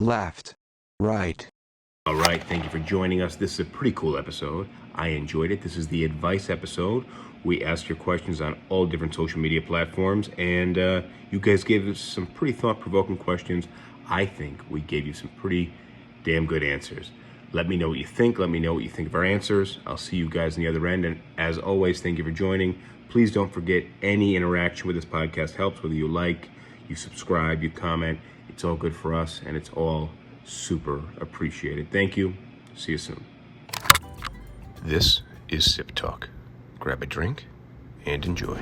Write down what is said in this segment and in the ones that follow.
left, right. All right, thank you for joining us. This is a pretty cool episode. I enjoyed it. This is the advice episode. We asked your questions on all different social media platforms, and you guys gave us some pretty thought-provoking questions. I think we gave you some pretty damn good answers. Let me know what you think. Let me know what you think of our answers. I'll see you guys on the other end. And as always, thank you for joining. Please don't forget, any interaction with this podcast helps, whether you like, you subscribe, you comment. It's all good for us, and it's all super appreciated. Thank you. See you soon. This is SipTalk. Grab a drink and enjoy.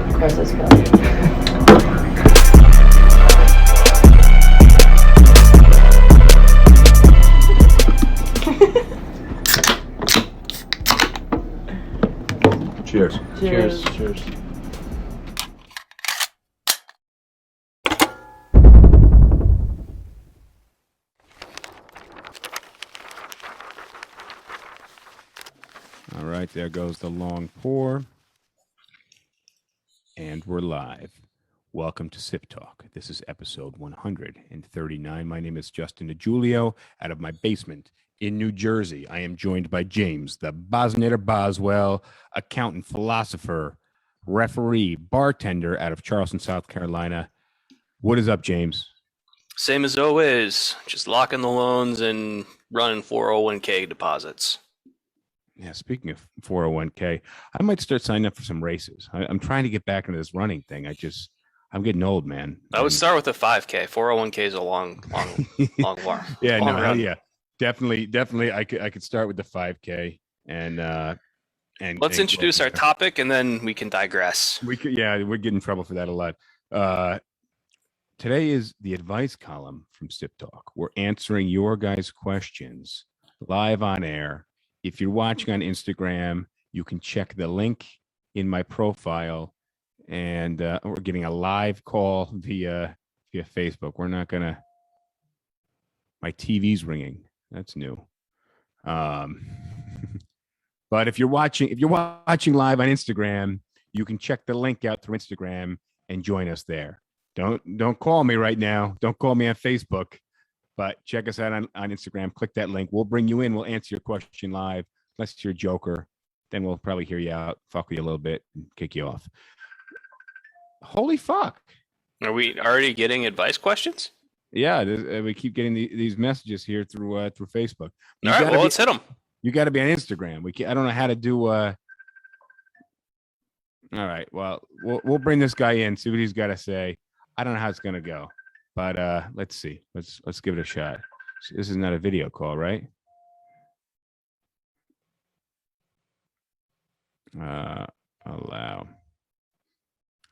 Of course, it's Phil. Cheers. Cheers. Cheers. All right, there goes the long pour. And we're live. Welcome to Sip Talk. This is episode 139. My name is Justin DiGiulio out of my basement in New Jersey. I am joined by James, the Boswell, accountant, philosopher, referee, bartender out of Charleston, South Carolina. What is up, James? Same as always, just locking the loans and running 401k deposits. Yeah, speaking of 401k, I might start signing up for some races. I'm trying to get back into this running thing. I'm getting old, man. I would start with a 5k. 401k is a long long Yeah, long no, run. yeah, definitely. I could start with the 5k and Let's introduce our topic and then we can digress. we'd get in trouble for that a lot. Today is the advice column from Sip Talk. We're answering your guys' questions live on air. If you're watching on Instagram, you can check the link in my profile, and we're getting a live call via Facebook. We're not gonna. My TV's ringing. That's new. But if you're watching live on Instagram, you can check the link out through Instagram and join us there. Don't call me right now. Don't call me on Facebook. But check us out on Instagram. Click that link. We'll bring you in. We'll answer your question live. Unless you're a joker, then we'll probably hear you out, fuck with you a little bit, and kick you off. Holy fuck. Are we already getting advice questions? Yeah, we keep getting these messages here through Facebook. All right, well, let's hit them. You got to be on Instagram. I don't know how to do. All right, well, we'll bring this guy in, see what he's got to say. I don't know how it's gonna go. But let's see. Let's give it a shot. This is not a video call, right? Allow.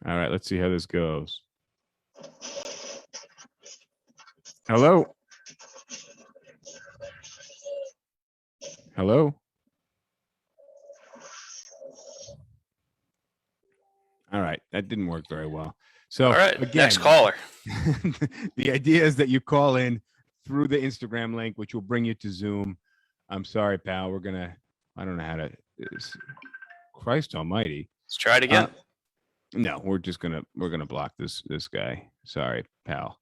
All right, let's see how this goes. Hello? Hello? All right, that didn't work very well. So, all right, again, next caller. The idea is that you call in through the Instagram link, which will bring you to Zoom. I'm sorry, pal. I don't know how to. Christ Almighty. Let's try it again. No, we're gonna block this guy. Sorry, pal.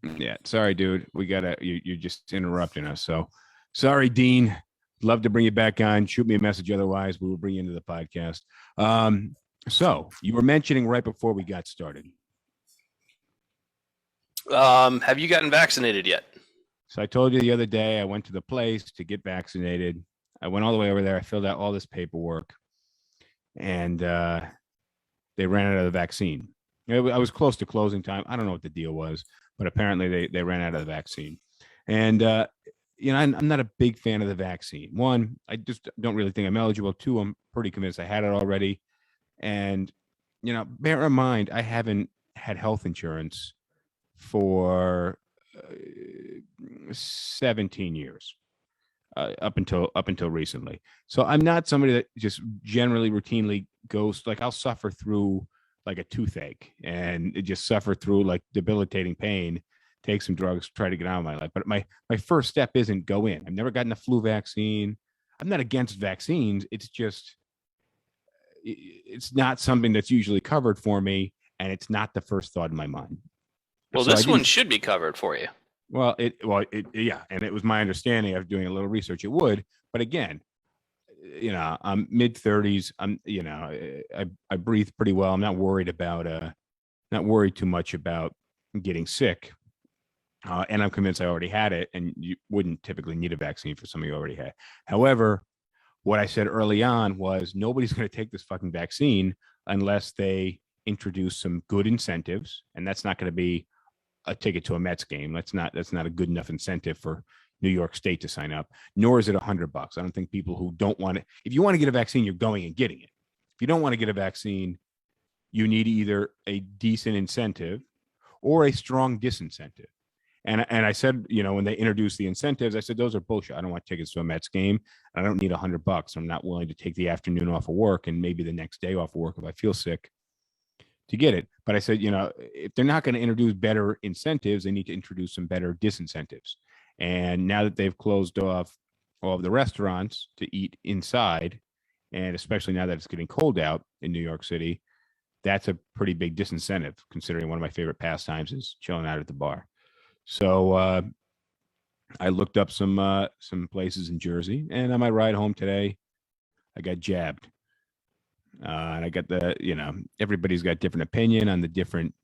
Yeah, sorry, dude. You're just interrupting us. So, sorry, Dean. Love to bring you back on. Shoot me a message. Otherwise, we will bring you into the podcast. So you were mentioning right before we got started. Have you gotten vaccinated yet? So I told you the other day I went to the place to get vaccinated. I went all the way over there. I filled out all this paperwork, and they ran out of the vaccine. I was close to closing time. I don't know what the deal was, but apparently they ran out of the vaccine. And I'm not a big fan of the vaccine. One, I just don't really think I'm eligible. Two, I'm pretty convinced I had it already. And, bear in mind, I haven't had health insurance for 17 years, up until recently. So I'm not somebody that just generally routinely goes, like, I'll suffer through like a toothache and just suffer through like debilitating pain, take some drugs, try to get out of my life. But my first step isn't go in. I've never gotten a flu vaccine. I'm not against vaccines. It's just it's not something that's usually covered for me, and it's not the first thought in my mind. Well, So this one should be covered for you. Well, yeah, and it was my understanding after doing a little research it would, but again, I'm mid-30s. I breathe pretty well. I'm not worried too much about getting sick. And I'm convinced I already had it, and you wouldn't typically need a vaccine for something you already had. However, what I said early on was nobody's going to take this fucking vaccine unless they introduce some good incentives, and that's not going to be a ticket to a Mets game. That's not a good enough incentive for New York State to sign up. Nor is it $100. I don't think people who don't want it. If you want to get a vaccine, you're going and getting it. If you don't want to get a vaccine, you need either a decent incentive or a strong disincentive. And I said, when they introduced the incentives, I said, those are bullshit. I don't want tickets to a Mets game. I don't need $100. I'm not willing to take the afternoon off of work and maybe the next day off of work if I feel sick to get it. But I said, if they're not going to introduce better incentives, they need to introduce some better disincentives. And now that they've closed off all of the restaurants to eat inside, and especially now that it's getting cold out in New York City, that's a pretty big disincentive, considering one of my favorite pastimes is chilling out at the bar. So I looked up some places in Jersey, and on my ride home today, I got jabbed. And I got everybody's got different opinion on the different.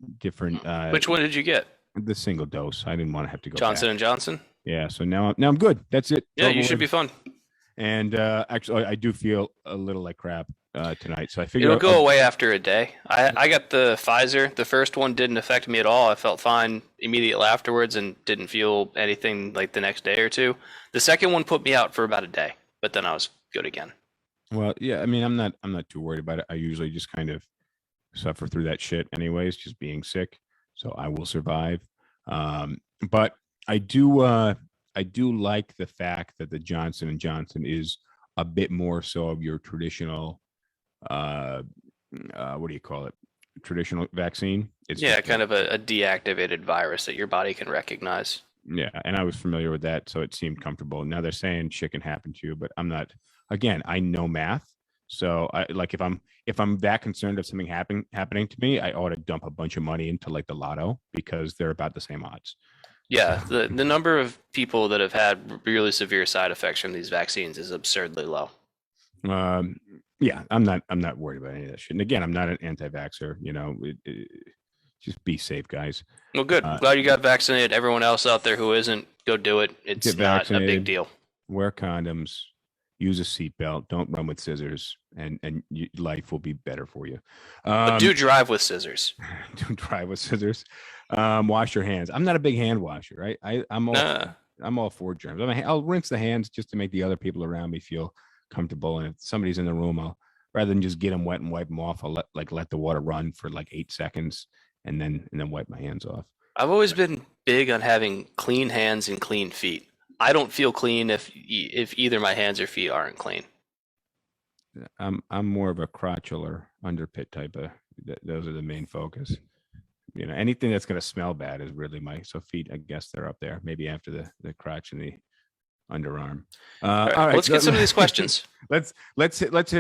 Which one did you get? The single dose. I didn't want to have to go Johnson back. and Johnson. Yeah. So now I'm good. That's it. Yeah, you should be fine. And actually, I do feel a little like crap tonight. So I figured it'll go away after a day. I got the Pfizer. The first one didn't affect me at all. I felt fine immediately afterwards and didn't feel anything like the next day or two. The second one put me out for about a day, but then I was good again. Well, yeah. I mean, I'm not too worried about it. I usually just kind of suffer through that shit, anyways, just being sick. So I will survive. But I do like the fact that the Johnson and Johnson is a bit more so of your traditional, what do you call it? Traditional vaccine. It's kind of a deactivated virus that your body can recognize. Yeah, and I was familiar with that, so it seemed comfortable. Now they're saying shit can happen to you, but I'm not. Again, I know math, so I like if I'm that concerned of something happening to me, I ought to dump a bunch of money into like the lotto because they're about the same odds. Yeah, the number of people that have had really severe side effects from these vaccines is absurdly low. Yeah, I'm not worried about any of that shit. And again, I'm not an anti-vaxxer. Just be safe, guys. Well, good. Glad you got vaccinated. Everyone else out there who isn't, go do it. It's not a big deal. Wear condoms. Use a seatbelt. Don't run with scissors, and life will be better for you. But do drive with scissors. Do drive with scissors. Wash your hands. I'm not a big hand washer, right? I'm all for germs. I'll rinse the hands just to make the other people around me feel comfortable. And if somebody's in the room, I'll rather than just get them wet and wipe them off, I'll let the water run for like 8 seconds and then wipe my hands off. I've always been big on having clean hands and clean feet. I don't feel clean if either my hands or feet aren't clean. I'm more of a crotchular underpit type of. Those are the main focus. Anything that's going to smell bad is really so feet. I guess they're up there. Maybe after the crotch and the underarm. All right, let's get some of these questions. Let's hit. Let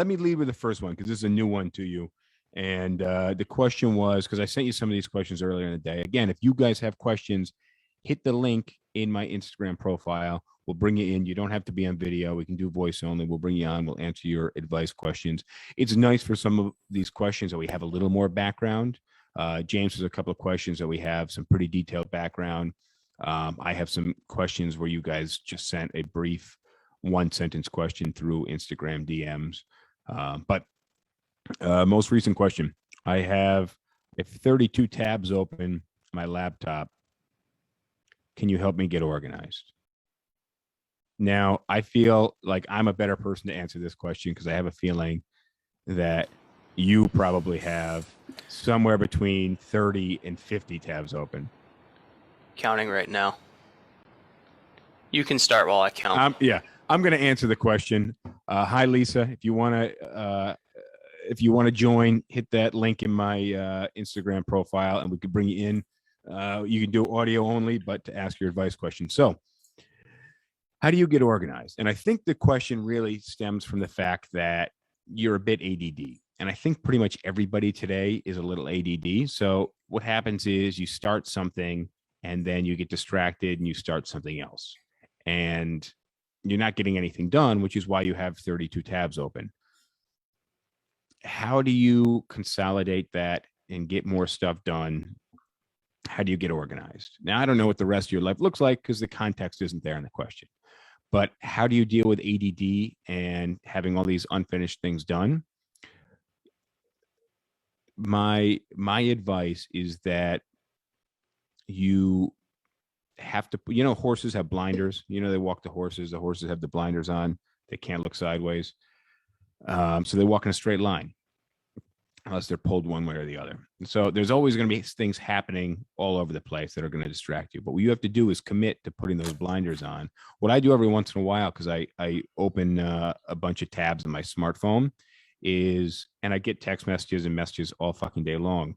me lead with the first one because this is a new one to you. And the question was, because I sent you some of these questions earlier in the day. Again, if you guys have questions, hit the link in my Instagram profile. We'll bring you in. You don't have to be on video. We can do voice only. We'll bring you on. We'll answer your advice questions. It's nice for some of these questions that we have a little more background. James has a couple of questions that we have some pretty detailed background. I have some questions where you guys just sent a brief 1-sentence question through Instagram DMs. But most recent question. I have 32 tabs open on my laptop. Can you help me get organized? Now, I feel like I'm a better person to answer this question because I have a feeling that you probably have somewhere between 30 and 50 tabs open. Counting right now. You can start while I count. I'm going to answer the question. Hi, Lisa. If you want to join, hit that link in my Instagram profile, and we could bring you in. You can do audio only, but to ask your advice question. So, How do you get organized? And I think the question really stems from the fact that you're a bit ADD. And I think pretty much everybody today is a little ADD. So what happens is you start something and then you get distracted and you start something else. And you're not getting anything done, which is why you have 32 tabs open. How do you consolidate that and get more stuff done? How do you get organized? Now, I don't know what the rest of your life looks like because the context isn't there in the question. But how do you deal with ADD and having all these unfinished things done? My advice is that you have to, horses have blinders. They walk the horses have the blinders on. They can't look sideways. So they walk in a straight line unless they're pulled one way or the other. So there's always going to be things happening all over the place that are going to distract you. But what you have to do is commit to putting those blinders on. What I do every once in a while, because I open a bunch of tabs on my smartphone, and I get text messages and messages all fucking day long.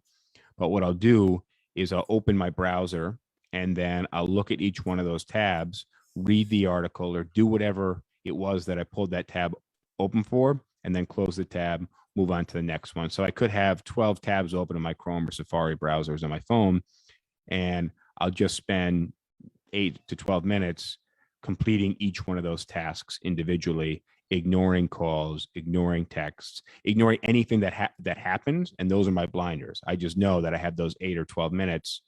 But what I'll do is I'll open my browser and then I'll look at each one of those tabs, read the article or do whatever it was that I pulled that tab open for, and then close the tab, move on to the next one. So I could have 12 tabs open in my Chrome or Safari browsers on my phone, and I'll just spend 8 to 12 minutes completing each one of those tasks individually, ignoring calls, ignoring texts, ignoring anything that happens. And those are my blinders. I just know that I have those 8 or 12 minutes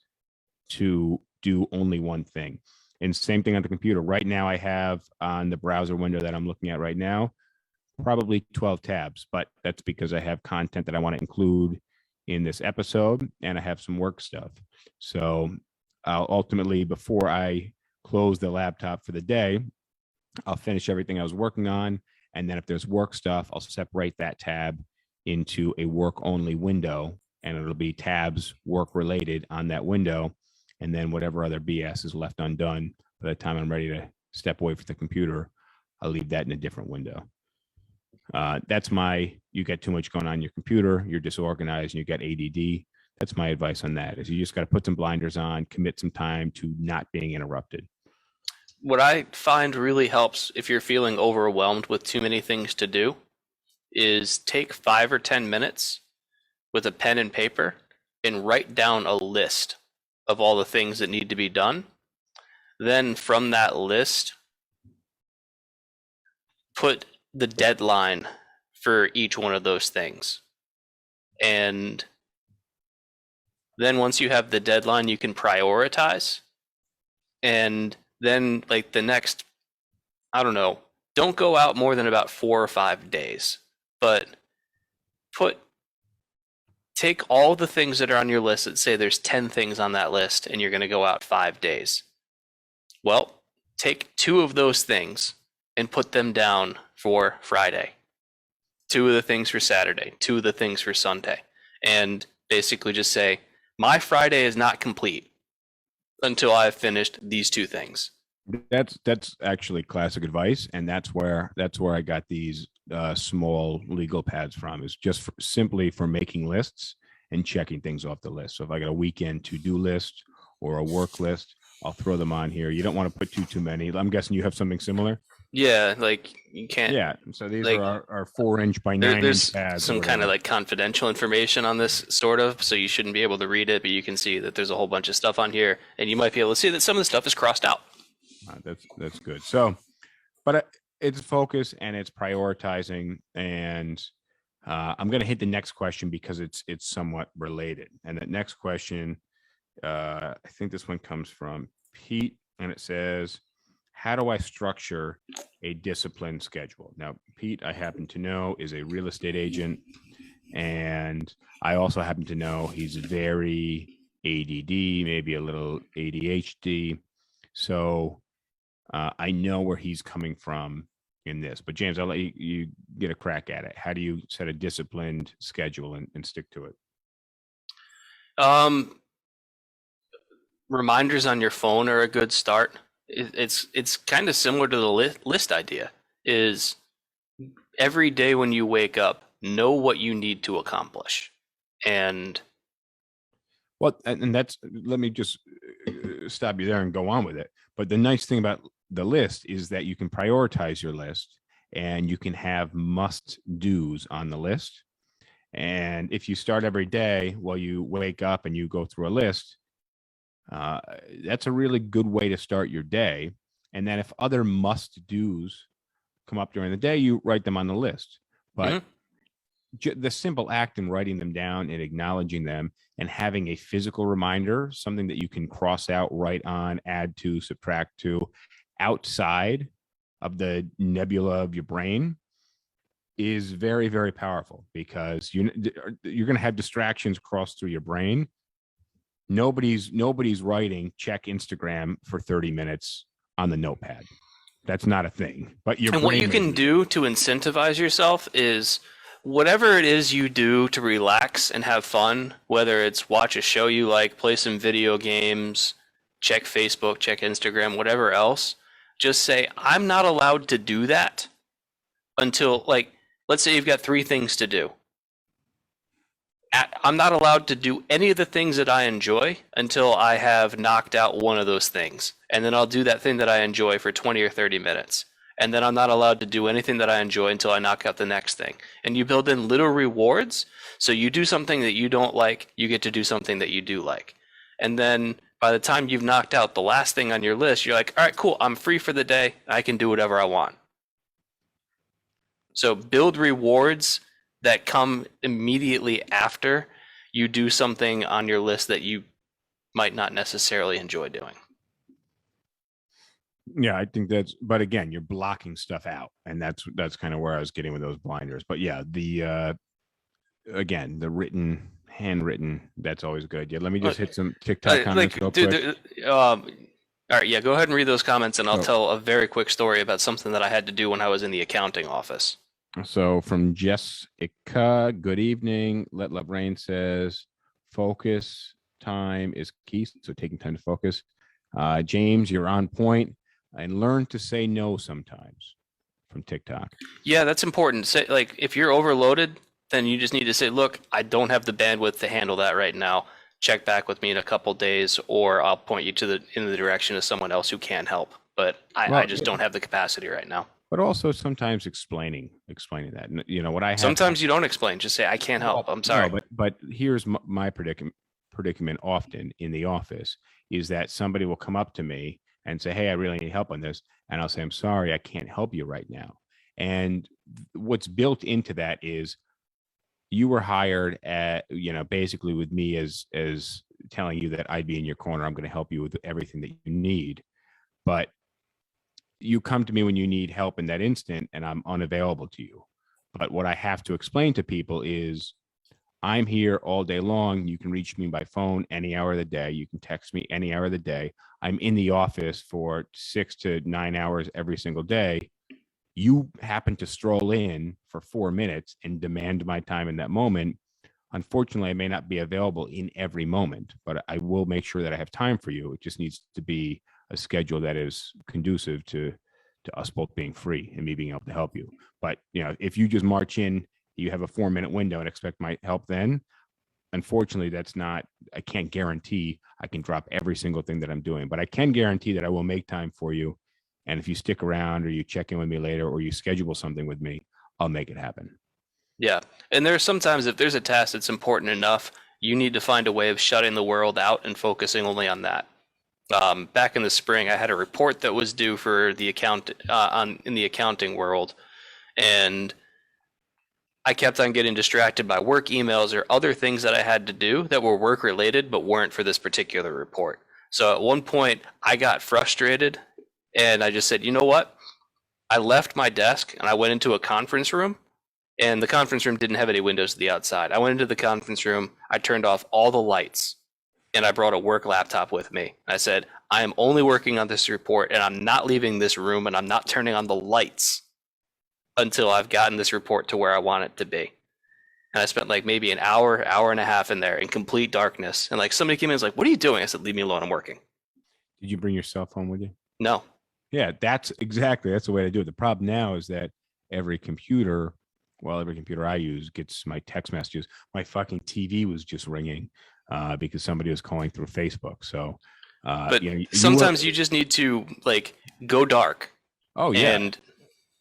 to do only one thing. And same thing on the computer. Right now, I have on the browser window that I'm looking at right now, probably 12 tabs, but that's because I have content that I want to include in this episode and I have some work stuff. So I'll ultimately, before I close the laptop for the day, I'll finish everything I was working on. And then if there's work stuff, I'll separate that tab into a work only window, and it'll be tabs work related on that window. And then whatever other BS is left undone, by the time I'm ready to step away from the computer, I'll leave that in a different window. That's you get too much going on your computer, you're disorganized, and you got ADD. That's my advice on that, is you just got to put some blinders on, commit some time to not being interrupted. What I find really helps if you're feeling overwhelmed with too many things to do is take 5 or 10 minutes with a pen and paper and write down a list of all the things that need to be done. Then from that list, put the deadline for each one of those things. And then once you have the deadline, you can prioritize. And then like the next, I don't know, don't go out more than about 4 or 5 days, but take all the things that are on your list. Let's say there's 10 things on that list and you're going to go out 5 days. Well, take 2 of those things and put them down for Friday, 2 of the things for Saturday, 2 of the things for Sunday, and basically just say, my Friday is not complete until I've finished these 2 things. That's actually classic advice, and that's where I got these small legal pads from, is just simply for making lists and checking things off the list. So if I got a weekend to-do list or a work list, I'll throw them on here. You don't want to put too many. I'm guessing you have something similar. Yeah, like you can't. Yeah, so these like, are our 4-inch by 9-inch pads. Some kind of like confidential information on this, sort of, so you shouldn't be able to read it, but you can see that there's a whole bunch of stuff on here, and you might be able to see that some of the stuff is crossed out. That's good. So, but it's focus and it's prioritizing, and I'm going to hit the next question because it's somewhat related. And that next question, I think this one comes from Pete, and it says, how do I structure a disciplined schedule? Now, Pete, I happen to know, is a real estate agent, and I also happen to know he's very ADD, maybe a little ADHD. So I know where he's coming from in this. But James, I'll let you get a crack at it. How do you set a disciplined schedule and stick to it? Reminders on your phone are a good start. It's kind of similar to the list idea. Is every day when you wake up, know what you need to accomplish. And well, and that's, let me just stop you there and go on with it. But the nice thing about the list is that you can prioritize your list and you can have must do's on the list. And if you start every day, well, you wake up and you go through a list, that's a really good way to start your day. And then if other must do's come up during the day, you write them on the list. But the simple act in writing them down and acknowledging them and having a physical reminder, something that you can cross out, write on, add to, subtract to, outside of the nebula of your brain, is very, very powerful, because you're going to have distractions cross through your brain. Nobody's writing check Instagram for 30 minutes on the notepad. That's not a thing. But what you can do to incentivize yourself is whatever it is you do to relax and have fun, whether it's watch a show you like, play some video games, check Facebook, check Instagram, whatever else, just say, I'm not allowed to do that until, like, let's say you've got 3 things to do. I'm not allowed to do any of the things that I enjoy until I have knocked out one of those things. And then I'll do that thing that I enjoy for 20 or 30 minutes. And then I'm not allowed to do anything that I enjoy until I knock out the next thing. And you build in little rewards. So you do something that you don't like, you get to do something that you do like. And then by the time you've knocked out the last thing on your list, you're like, all right, cool, I'm free for the day. I can do whatever I want. So build rewards that come immediately after you do something on your list that you might not necessarily enjoy doing. Yeah, I think but again, you're blocking stuff out, and that's kind of where I was getting with those blinders. But yeah, the handwritten, that's always good. Yeah, let me just hit some TikTok comments real quick. All right, yeah, go ahead and read those comments, and I'll tell a very quick story about something that I had to do when I was in the accounting office. So from Jessica, good evening. Let Love Rain says, focus time is key. So taking time to focus. James, you're on point. And learn to say no sometimes, from TikTok. Yeah, that's important. Say, like, if you're overloaded, then you just need to say, look, I don't have the bandwidth to handle that right now. Check back with me in a couple days, or I'll point you in the direction of someone else who can help. But I just don't have the capacity right now. But also sometimes explaining that, you know, what I have. Sometimes you don't explain. Just say, I can't help. I'm sorry. No, but here's my predicament often in the office is that somebody will come up to me and say, hey, I really need help on this. And I'll say, I'm sorry, I can't help you right now. And what's built into that is you were hired at, you know, basically with me as telling you that I'd be in your corner. I'm going to help you with everything that you need. But you come to me when you need help in that instant, and I'm unavailable to you. But what I have to explain to people is I'm here all day long. You can reach me by phone any hour of the day. You can text me any hour of the day. I'm in the office for 6 to 9 hours every single day. You happen to stroll in for 4 minutes and demand my time in that moment. Unfortunately, I may not be available in every moment, but I will make sure that I have time for you. It just needs to be a schedule that is conducive to us both being free and me being able to help you. But, you know, if you just march in, you have a 4-minute window and expect my help then, unfortunately, I can't guarantee I can drop every single thing that I'm doing, but I can guarantee that I will make time for you. And if you stick around or you check in with me later or you schedule something with me, I'll make it happen. Yeah. And there's sometimes if there's a task that's important enough, you need to find a way of shutting the world out and focusing only on that. Back in the spring, I had a report that was due for the in the accounting world, and I kept on getting distracted by work emails or other things that I had to do that were work related but weren't for this particular report. So at one point, I got frustrated, and I just said, you know what? I left my desk and I went into a conference room, and the conference room didn't have any windows to the outside. I went into the conference room, I turned off all the lights, and I brought a work laptop with me. I said, I am only working on this report, and I'm not leaving this room, and I'm not turning on the lights until I've gotten this report to where I want it to be. And I spent like maybe an hour and a half in there in complete darkness. And like somebody came in and was like, what are you doing? I said, leave me alone, I'm working. Did you bring your cell phone with you? No. Yeah, that's the way to do it. The problem now is that every computer I use gets my text messages. My fucking TV was just ringing because somebody was calling through Facebook. So But you sometimes you just need to like go dark. Oh yeah. And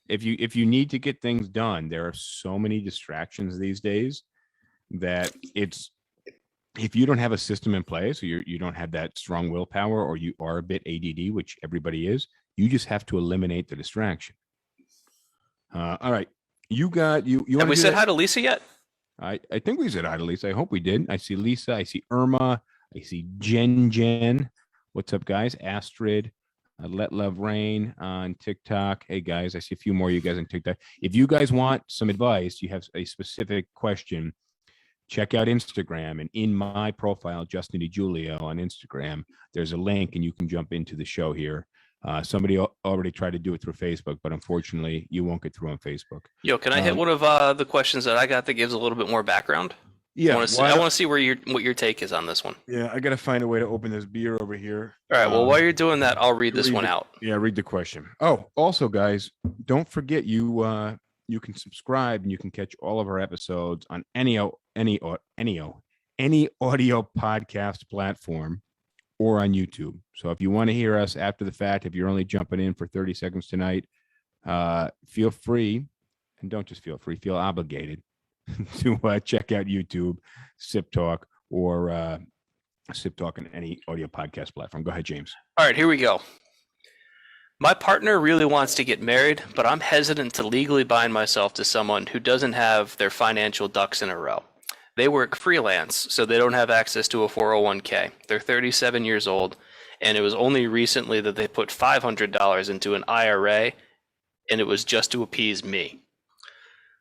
If you need to get things done, there are so many distractions these days that if you don't have a system in place, or you don't have that strong willpower, or you are a bit ADD, which everybody is, you just have to eliminate the distraction. All right, you have we said hi to Lisa yet? I think we said hi to Lisa. I hope we did. I see Lisa. I see Irma. I see Jen. What's up, guys? Astrid. Let Love Rain on TikTok. Hey, guys, I see a few more of you guys on TikTok. If you guys want some advice, you have a specific question, check out Instagram. And in my profile, Justin DiGiulio on Instagram, there's a link and you can jump into the show here. Somebody already tried to do it through Facebook, but unfortunately, you won't get through on Facebook. Yo, can I hit one of the questions that I got that gives a little bit more background? Yeah, I want to see what your take is on this one. Yeah, I got to find a way to open this beer over here. All right. Well, while you're doing that, I'll read this one out. Yeah, read the question. Oh, also, guys, don't forget you can subscribe and you can catch all of our episodes on any audio podcast platform or on YouTube. So if you want to hear us after the fact, if you're only jumping in for 30 seconds tonight, feel free, and don't just feel free, feel obligated to check out YouTube, SipTalk, or SipTalk on any audio podcast platform. Go ahead, James. All right, here we go. My partner really wants to get married, but I'm hesitant to legally bind myself to someone who doesn't have their financial ducks in a row. They work freelance, so they don't have access to a 401k. They're 37 years old, and it was only recently that they put $500 into an IRA, and it was just to appease me.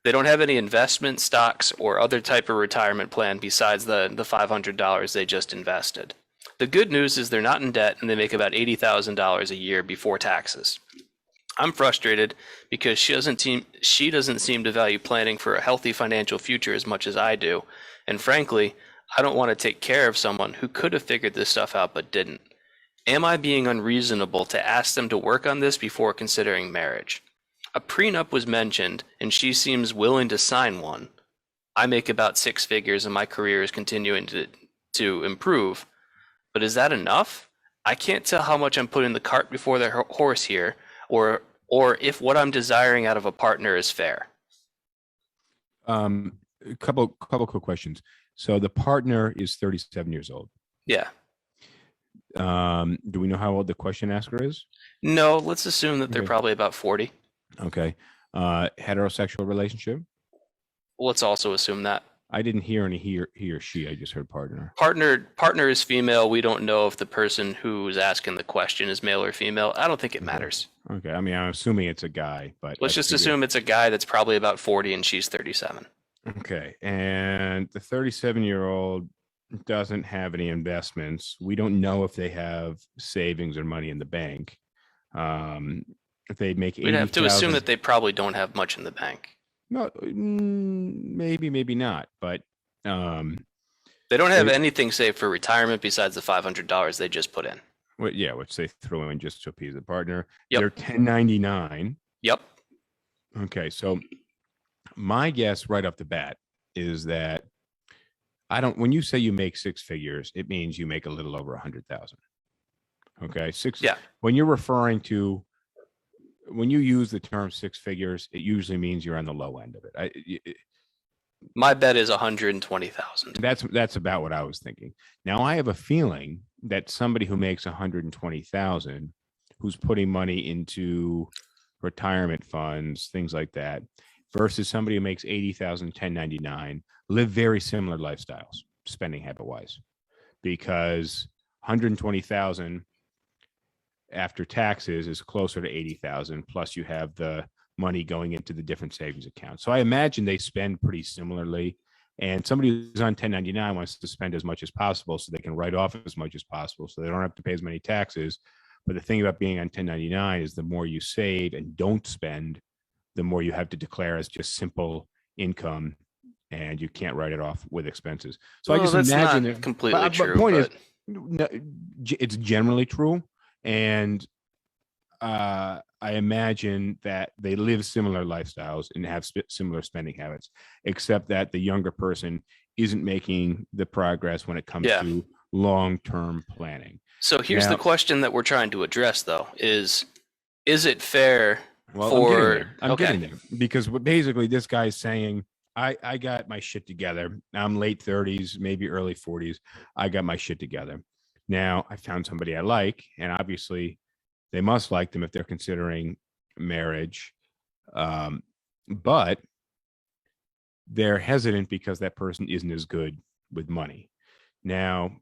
They don't have any investment, stocks, or other type of retirement plan besides the $500 they just invested. The good news is they're not in debt, and they make about $80,000 a year before taxes. I'm frustrated because she doesn't seem to value planning for a healthy financial future as much as I do, and frankly, I don't want to take care of someone who could have figured this stuff out but didn't. Am I being unreasonable to ask them to work on this before considering marriage? A prenup was mentioned, and she seems willing to sign one. I make about 6 figures, and my career is continuing to improve, but is that enough? I can't tell how much I'm putting the cart before the horse here, or if what I'm desiring out of a partner is fair. A couple quick questions. So the partner is 37 years old. Yeah. Do we know how old the question asker is? No, let's assume that they're probably about 40. Okay. Heterosexual relationship? Let's also assume that. I didn't hear any he or she. I just heard partner. Partner is female. We don't know if the person who's asking the question is male or female. I don't think it matters. Okay. I mean, I'm assuming it's a guy, but let's just assume it's a guy that's probably about 40 and she's 37. Okay. And the 37-year-old doesn't have any investments. We don't know if they have savings or money in the bank. If they make 80,000, we'd have to assume that they probably don't have much in the bank. No, maybe not, but they don't have anything saved for retirement besides the $500 they just put in. Well, yeah, which they throw in just to appease the partner. Yep. They're 1099. Yep. Okay, so my guess right off the bat is that when you say you make 6 figures, it means you make a little over 100,000. Okay, Yeah. When you're referring to, when you use the term 6 figures, it usually means you're on the low end of it. My bet is 120,000. That's about what I was thinking. Now I have a feeling that somebody who makes 120,000, who's putting money into retirement funds, things like that, versus somebody who makes 80,000, 1099, live very similar lifestyles, spending habit wise, because 120,000 after taxes is closer to 80,000. Plus you have the money going into the different savings accounts. So I imagine they spend pretty similarly. And somebody who's on 1099 wants to spend as much as possible so they can write off as much as possible so they don't have to pay as many taxes. But the thing about being on 1099 is the more you save and don't spend, the more you have to declare as just simple income, and you can't write it off with expenses. So I just imagine that's not completely true. But point is, it's generally true. And I imagine that they live similar lifestyles and have similar spending habits, except that the younger person isn't making the progress when it comes to long-term planning. So here's Now- the question that we're trying to address, though: is it fair Well, for? I'm getting there because basically this guy's saying, I got my shit together. I'm late 30s, maybe early 40s. I got my shit together. Now I found somebody I like, and obviously they must like them if they're considering marriage. But they're hesitant because that person isn't as good with money. Now,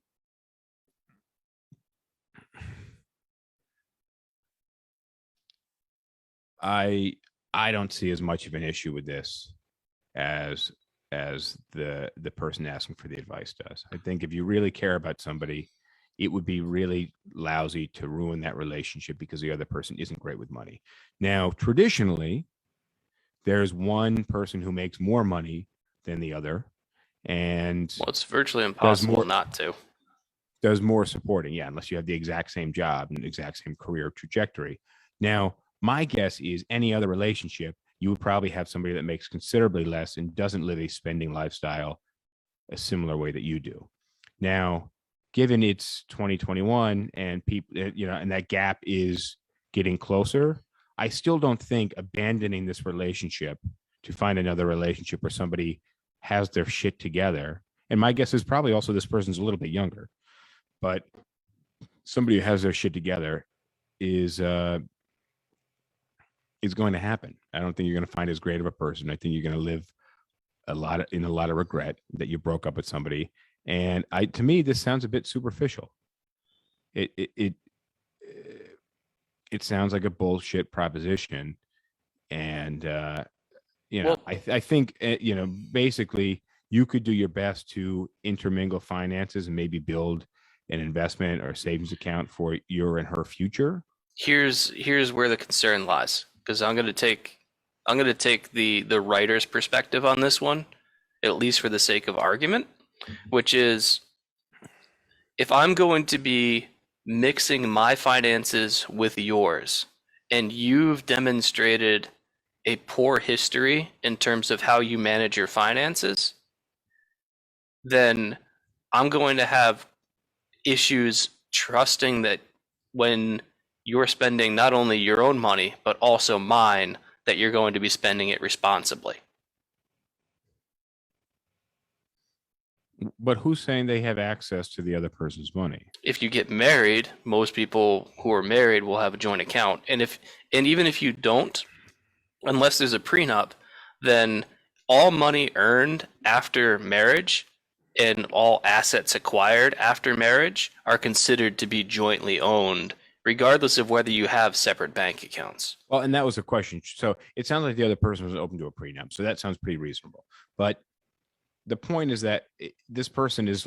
I don't see as much of an issue with this as the person asking for the advice does. I think if you really care about somebody, it would be really lousy to ruin that relationship because the other person isn't great with money. Now, traditionally, there's one person who makes more money than the other, and Well, it's virtually impossible more- not to. does more supporting. Yeah, unless you have the exact same job and exact same career trajectory. Now, my guess is any other relationship, you would probably have somebody that makes considerably less and doesn't live a spending lifestyle a similar way that you do. Now, given it's 2021 and people, and that gap is getting closer, I still don't think abandoning this relationship to find another relationship where somebody has their shit together. And my guess is probably also this person's a little bit younger, but somebody who has their shit together is going to happen. I don't think you're going to find as great of a person. I think you're going to live in a lot of regret that you broke up with somebody. And to me, this sounds a bit superficial. It sounds like a bullshit proposition. And, I think, basically you could do your best to intermingle finances and maybe build an investment or savings account for your and her future. Here's where the concern lies, because I'm going to take the writer's perspective on this one, at least for the sake of argument, which is, if I'm going to be mixing my finances with yours, and you've demonstrated a poor history in terms of how you manage your finances, then I'm going to have issues trusting that when you're spending not only your own money, but also mine, that you're going to be spending it responsibly. But who's saying they have access to the other person's money? If you get married, most people who are married will have a joint account. And even if you don't, unless there's a prenup, then all money earned after marriage and all assets acquired after marriage are considered to be jointly owned, regardless of whether you have separate bank accounts. Well, and that was a question. So it sounds like the other person was open to a prenup. So that sounds pretty reasonable. But the point is that this person is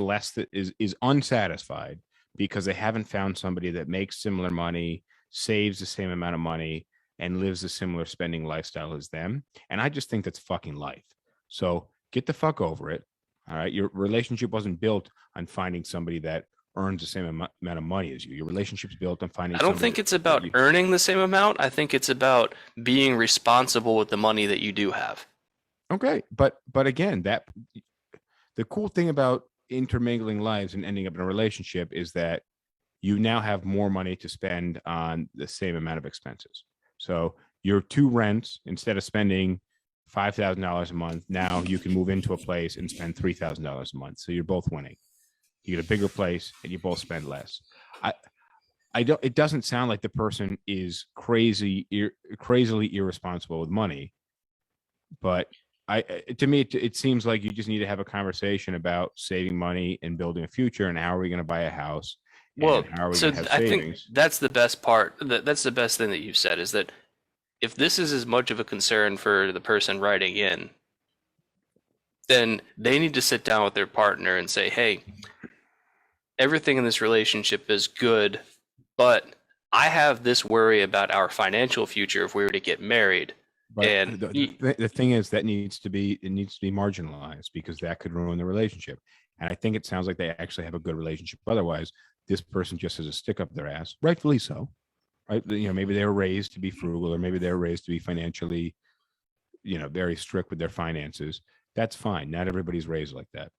unsatisfied because they haven't found somebody that makes similar money, saves the same amount of money, and lives a similar spending lifestyle as them. And I just think that's fucking life. So get the fuck over it. All right. Your relationship wasn't built on finding somebody that earns the same amount of money as you. Your relationship's built on finding. I don't think it's about earning the same amount. I think it's about being responsible with the money that you do have. Okay. But again, the cool thing about intermingling lives and ending up in a relationship is that you now have more money to spend on the same amount of expenses. So your two rents, instead of spending $5,000 a month, now you can move into a place and spend $3,000 a month. So you're both winning. You get a bigger place and you both spend less. It doesn't sound like the person is crazily irresponsible with money, but to me, it seems like you just need to have a conversation about saving money and building a future, and how are we going to buy a house? Well, how are we so going to have I savings? think that's the best part. That's the best thing that you've said, is that if this is as much of a concern for the person writing in, then they need to sit down with their partner and say, hey, everything in this relationship is good, but I have this worry about our financial future if we were to get married. But And the thing is, it needs to be marginalized, because that could ruin the relationship. And I think it sounds like they actually have a good relationship. Otherwise, this person just has a stick up their ass, rightfully so. Right? Maybe they were raised to be frugal, or maybe they were raised to be financially, very strict with their finances. That's fine. Not everybody's raised like that.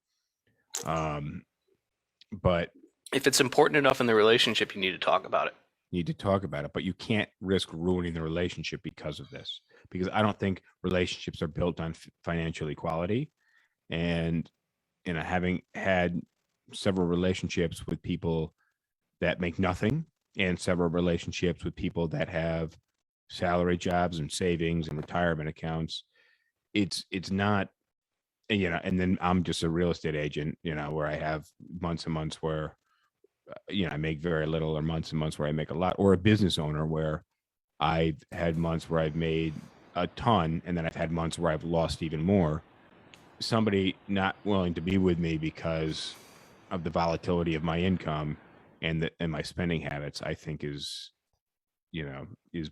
But If it's important enough in the relationship, you need to talk about it. You need to talk about it, but you can't risk ruining the relationship because of this. Because I don't think relationships are built on financial equality. And having had several relationships with people that make nothing, and several relationships with people that have salary jobs and savings and retirement accounts, it's not, and then I'm just a real estate agent, where I have months and months where I make very little, or months and months where I make a lot, or a business owner where I've had months where I've made a ton, and then I've had months where I've lost even more. Somebody not willing to be with me because of the volatility of my income and my spending habits, I think is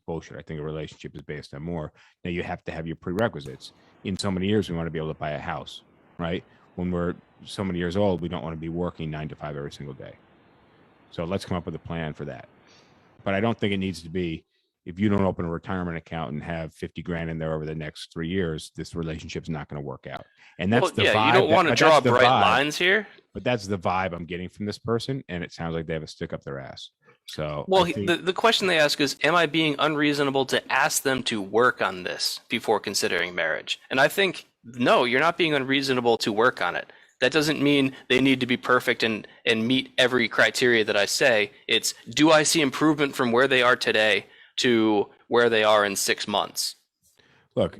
bullshit. I think a relationship is based on more. Now you have to have your prerequisites. In so many years, we want to be able to buy a house, right? When we're so many years old, we don't want to be working 9 to 5 every single day. So let's come up with a plan for that. But I don't think it needs to be, if you don't open a retirement account and have 50 grand in there over the next 3 years, this relationship's not going to work out. And that's the vibe. You don't want to draw bright lines here. But that's the vibe I'm getting from this person, and it sounds like they have a stick up their ass. So, well, the question they ask is, am I being unreasonable to ask them to work on this before considering marriage? And I think, no, you're not being unreasonable to work on it. That doesn't mean they need to be perfect and meet every criteria that I say. It's, do I see improvement from where they are today to where they are in 6 months? Look,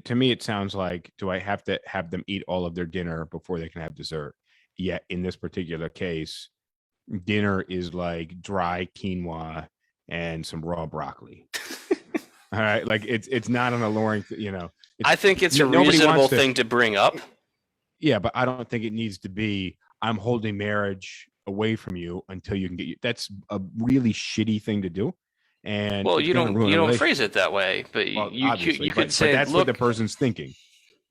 to me, it sounds like, do I have to have them eat all of their dinner before they can have dessert? Yet in this particular case, dinner is like dry quinoa and some raw broccoli. All right, like it's not an alluring, I think it's a reasonable thing to bring up. Yeah, but I don't think it needs to be, I'm holding marriage away from you until you can get you. That's a really shitty thing to do. And well, you don't phrase it that way, but you could say, but that's what the person's thinking.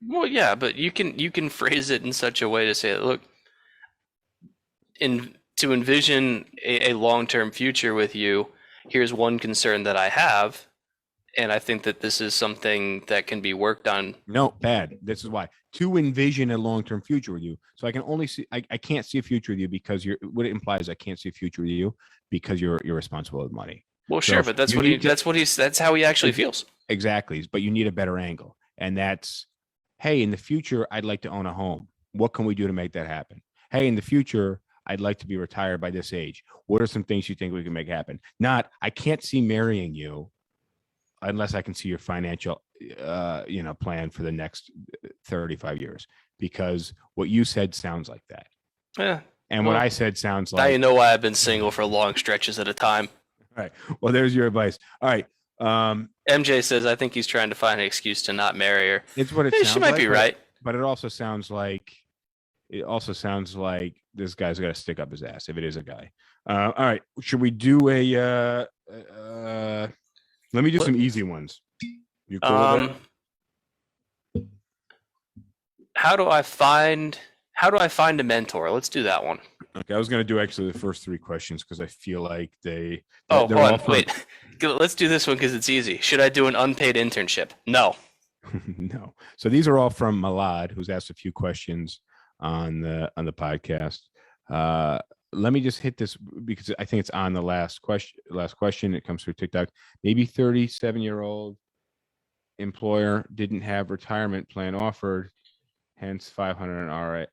Well, yeah, but you can phrase it in such a way to say, look, to envision a long-term future with you, here's one concern that I have, and I think that this is something that can be worked on. No, bad. This is why. To envision a long-term future with you. So I can only see, I can't see a future with you because what it implies, I can't see a future with you because you're responsible with money. Well, sure, but that's how he actually feels. Exactly. But you need a better angle. And that's, hey, in the future, I'd like to own a home. What can we do to make that happen? Hey, in the future, I'd like to be retired by this age. What are some things you think we can make happen? Not, I can't see marrying you unless I can see your financial, plan for the next 35 years, because what you said sounds like that. Yeah. And what I said sounds like. Now you know why I've been single for long stretches at a time. All right. Well, there's your advice. All right. MJ says, I think he's trying to find an excuse to not marry her. It's what it sounds like. She might be right. But it also sounds like this guy's got to stick up his ass if it is a guy. All right. Should we do let me do some easy ones. You cool with that? How do I find a mentor? Let's do that one. Okay, I was going to do actually the first 3 questions because I feel like they. Oh, hold on, wait. Let's do this one because it's easy. Should I do an unpaid internship? No. No. So these are all from Malad, who's asked a few questions on the podcast. Let me just hit this because I think it's on the last question. It comes through TikTok. Maybe 37-year-old employer didn't have retirement plan offered, hence 500 RA.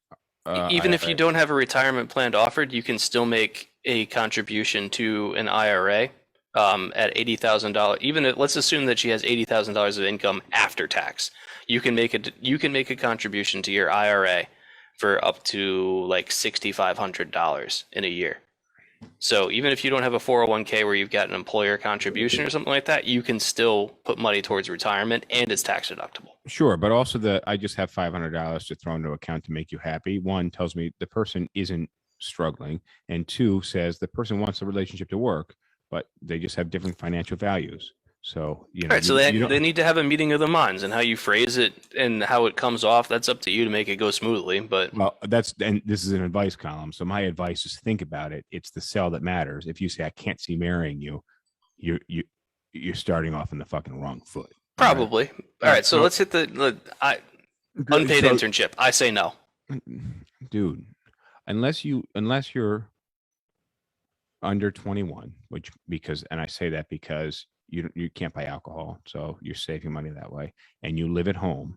Even if you don't have a retirement plan offered, you can still make a contribution to an IRA at $80,000. Even let's assume that she has $80,000 of income after tax. You can make a contribution to your IRA for up to like $6,500 in a year. So even if you don't have a 401k where you've got an employer contribution or something like that, you can still put money towards retirement and it's tax deductible. Sure, but also I just have $500 to throw into account to make you happy. 1 tells me the person isn't struggling, and 2 says the person wants the relationship to work, but they just have different financial values. So, all right, so they need to have a meeting of the minds, and how you phrase it and how it comes off, that's up to you to make it go smoothly. But and this is an advice column. So my advice is think about it. It's the sell that matters. If you say, I can't see marrying you, you're starting off in the fucking wrong foot. Probably. All right, so let's hit the unpaid internship. I say no. Dude, unless you're under 21, and I say that because you can't buy alcohol, so you're saving money that way, and you live at home,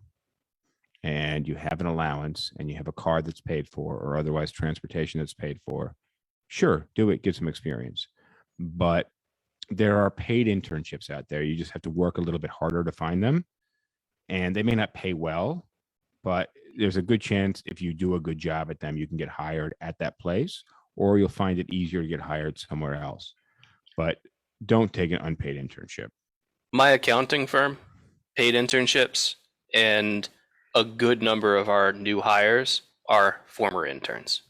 and you have an allowance, and you have a car that's paid for, or otherwise transportation that's paid for, sure, do it, get some experience. But there are paid internships out there. You just have to work a little bit harder to find them, and they may not pay well, but there's a good chance if you do a good job at them, you can get hired at that place, or you'll find it easier to get hired somewhere else. But don't take an unpaid internship. My accounting firm paid internships, and a good number of our new hires are former interns.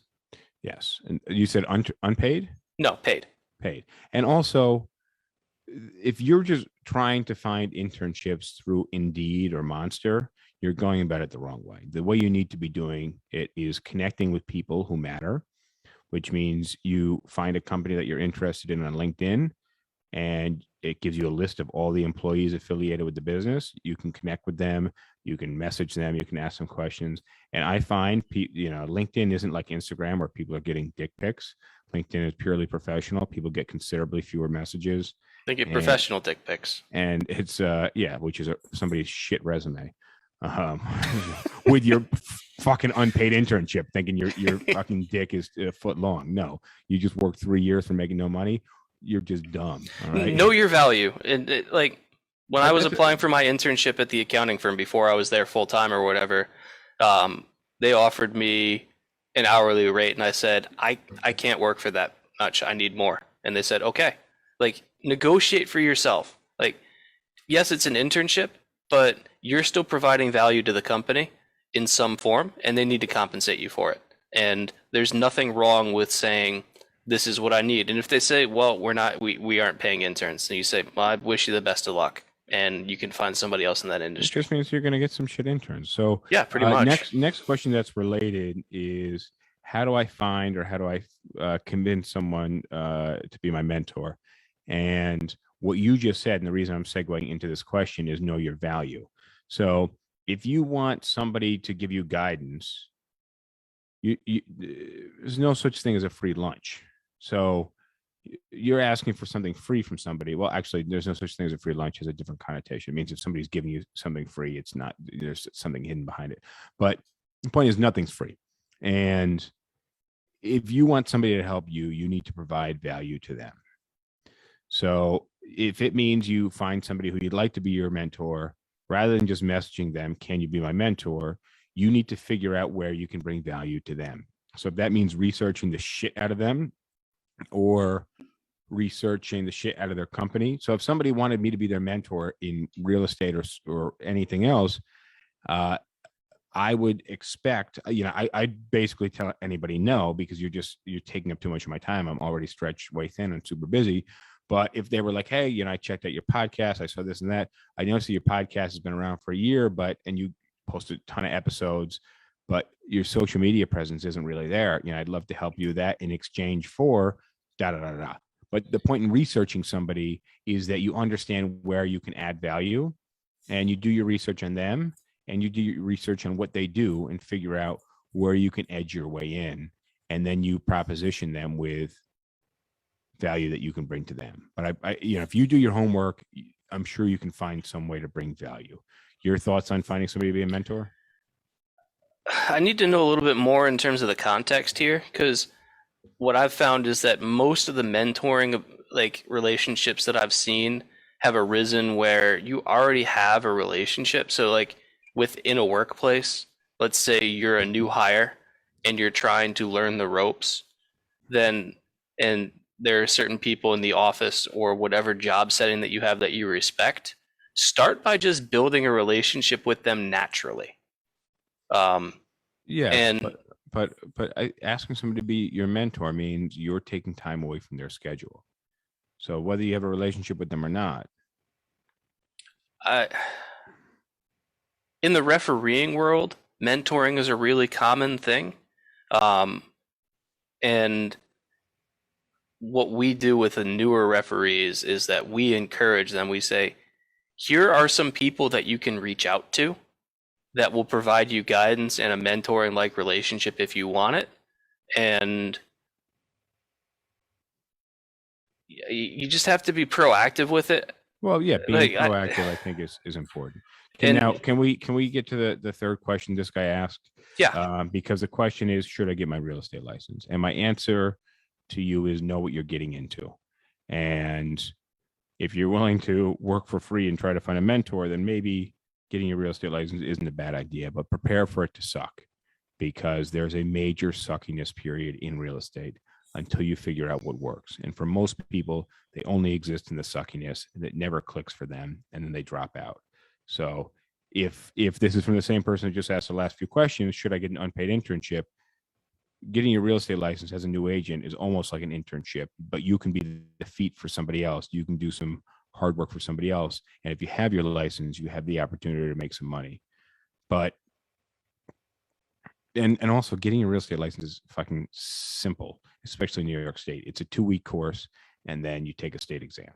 Yes. And you said unpaid? No, paid. Paid. And also, if you're just trying to find internships through Indeed or Monster, you're going about it the wrong way. The way you need to be doing it is connecting with people who matter, which means you find a company that you're interested in on LinkedIn, and it gives you a list of all the employees affiliated with the business. You can connect with them, you can message them, you can ask them questions. And I find, LinkedIn isn't like Instagram where people are getting dick pics. LinkedIn is purely professional. People get considerably fewer messages. They get professional dick pics. And it's, which is somebody's shit resume. With your fucking unpaid internship, thinking your fucking dick is a foot long. No, you just worked 3 years for making no money. You're just dumb. All right? Know your value. And when I was applying for my internship at the accounting firm before I was there full time or whatever, they offered me an hourly rate, and I said, I can't work for that much. I need more. And they said, okay, negotiate for yourself. Yes, it's an internship, but you're still providing value to the company in some form, and they need to compensate you for it. And there's nothing wrong with saying, this is what I need. And if they say, well, we aren't paying interns, and you say, well, I wish you the best of luck, and you can find somebody else in that industry. It just means you're going to get some shit interns. So yeah, pretty much. Next question that's related is, how do I find, or how do I convince someone to be my mentor? And what you just said, and the reason I'm segueing into this question, is know your value. So if you want somebody to give you guidance, there's no such thing as a free lunch. So you're asking for something free from somebody. Well, actually, there's no such thing as a free lunch. Has a different connotation. It means if somebody's giving you something free, it's not, there's something hidden behind it. But the point is, nothing's free. And if you want somebody to help you, you need to provide value to them. So if it means you find somebody who you'd like to be your mentor, rather than just messaging them, can you be my mentor? You need to figure out where you can bring value to them. So if that means researching the shit out of them, or researching the shit out of their company. So if somebody wanted me to be their mentor in real estate or anything else, I would expect, I basically tell anybody no, because you're taking up too much of my time. I'm already stretched way thin and super busy. But if they were like, hey, I checked out your podcast, I saw this and that, I noticed that your podcast has been around for a year, and you posted a ton of episodes, but your social media presence isn't really there. I'd love to help you with that in exchange for da. But the point in researching somebody is that you understand where you can add value, and you do your research on them, and you do your research on what they do, and figure out where you can edge your way in, and then you proposition them with value that you can bring to them. But if you do your homework, I'm sure you can find some way to bring value. Your thoughts on finding somebody to be a mentor? I need to know a little bit more in terms of the context here, because what I've found is that most of the mentoring relationships that I've seen have arisen where you already have a relationship. So within a workplace, let's say you're a new hire and you're trying to learn the ropes, and there are certain people in the office or whatever job setting that you have that you respect, start by just building a relationship with them naturally. But asking somebody to be your mentor means you're taking time away from their schedule. So whether you have a relationship with them or not. In the refereeing world, mentoring is a really common thing. And what we do with the newer referees is that we encourage them. We say, here are some people that you can reach out to that will provide you guidance and a mentoring relationship if you want it. And you just have to be proactive with it. Well, yeah, being Like, proactive, I think, is important. And- Now, can we get to the third question this guy asked? Yeah. Because the question is, should I get my real estate license? And my answer to you is know what you're getting into. And if you're willing to work for free and try to find a mentor, then maybe getting your real estate license isn't a bad idea, but prepare for it to suck, because there's a major suckiness period in real estate until you figure out what works. And for most people, they only exist in the suckiness that never clicks for them, and then they drop out. So if this is from the same person who just asked the last few questions, should I get an unpaid internship? Getting your real estate license as a new agent is almost like an internship, but you can be the feet for somebody else. You can do some hard work for somebody else. And if you have your license, you have the opportunity to make some money. But and also getting a real estate license is fucking simple, especially in New York State. It's a 2-week course, and then you take a state exam.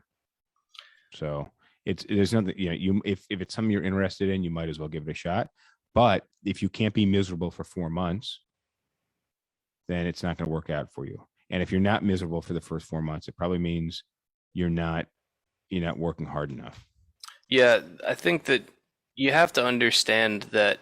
So there's nothing, if it's something you're interested in, you might as well give it a shot. But if you can't be miserable for 4 months, then it's not going to work out for you. And if you're not miserable for the first 4 months, it probably means you're not working hard enough. Yeah, I think that you have to understand that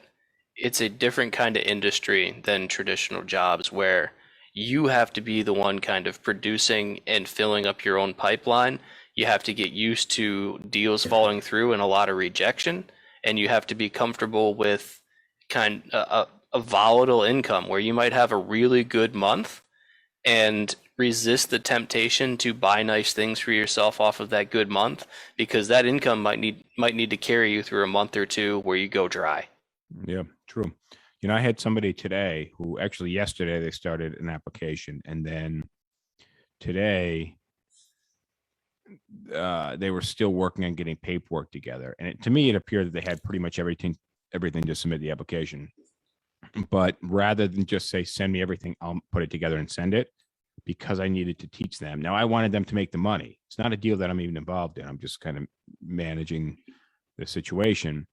it's a different kind of industry than traditional jobs, where you have to be the one kind of producing and filling up your own pipeline. You have to get used to deals falling through and a lot of rejection, and you have to be comfortable with a volatile income where you might have a really good month and resist the temptation to buy nice things for yourself off of that good month, because that income might need to carry you through a month or two where you go dry. Yeah, true. I had somebody today who actually yesterday they started an application, and then today they were still working on getting paperwork together. And to me, it appeared that they had pretty much everything to submit the application. But rather than just say, send me everything, I'll put it together and send it, because I needed to teach them. Now, I wanted them to make the money. It's not a deal that I'm even involved in. I'm just kind of managing the situation.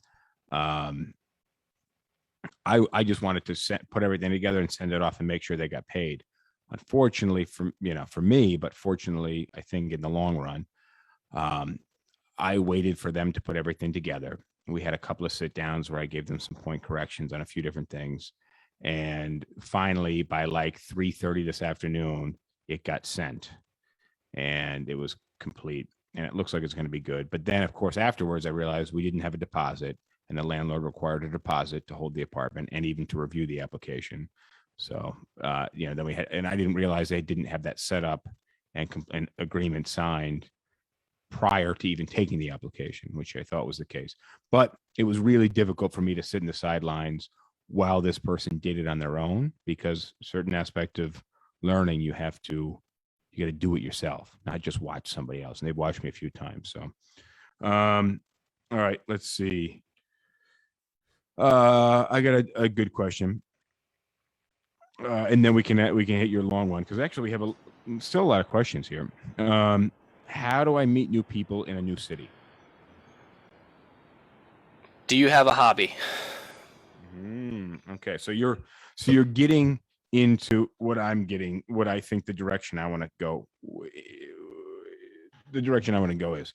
I just wanted to put everything together and send it off and make sure they got paid. Unfortunately for me, but fortunately, I think in the long run, I waited for them to put everything together. We had a couple of sit downs where I gave them some point corrections on a few different things. And finally, by like 3:30 this afternoon, it got sent and it was complete. And it looks like it's going to be good. But then, of course, afterwards, I realized we didn't have a deposit, and the landlord required a deposit to hold the apartment and even to review the application. So, then we had, and I didn't realize they didn't have that set up and agreement signed prior to even taking the application, which I thought was the case. But it was really difficult for me to sit in the sidelines while this person did it on their own, because a certain aspect of learning, you got to do it yourself, not just watch somebody else. And they've watched me a few times. So, all right, let's see. I got a good question. And then we can hit your long one, because actually we have still a lot of questions here. How do I meet new people in a new city? Do you have a hobby? Okay, so you're getting into what I think the direction I want to go. The direction I want to go is,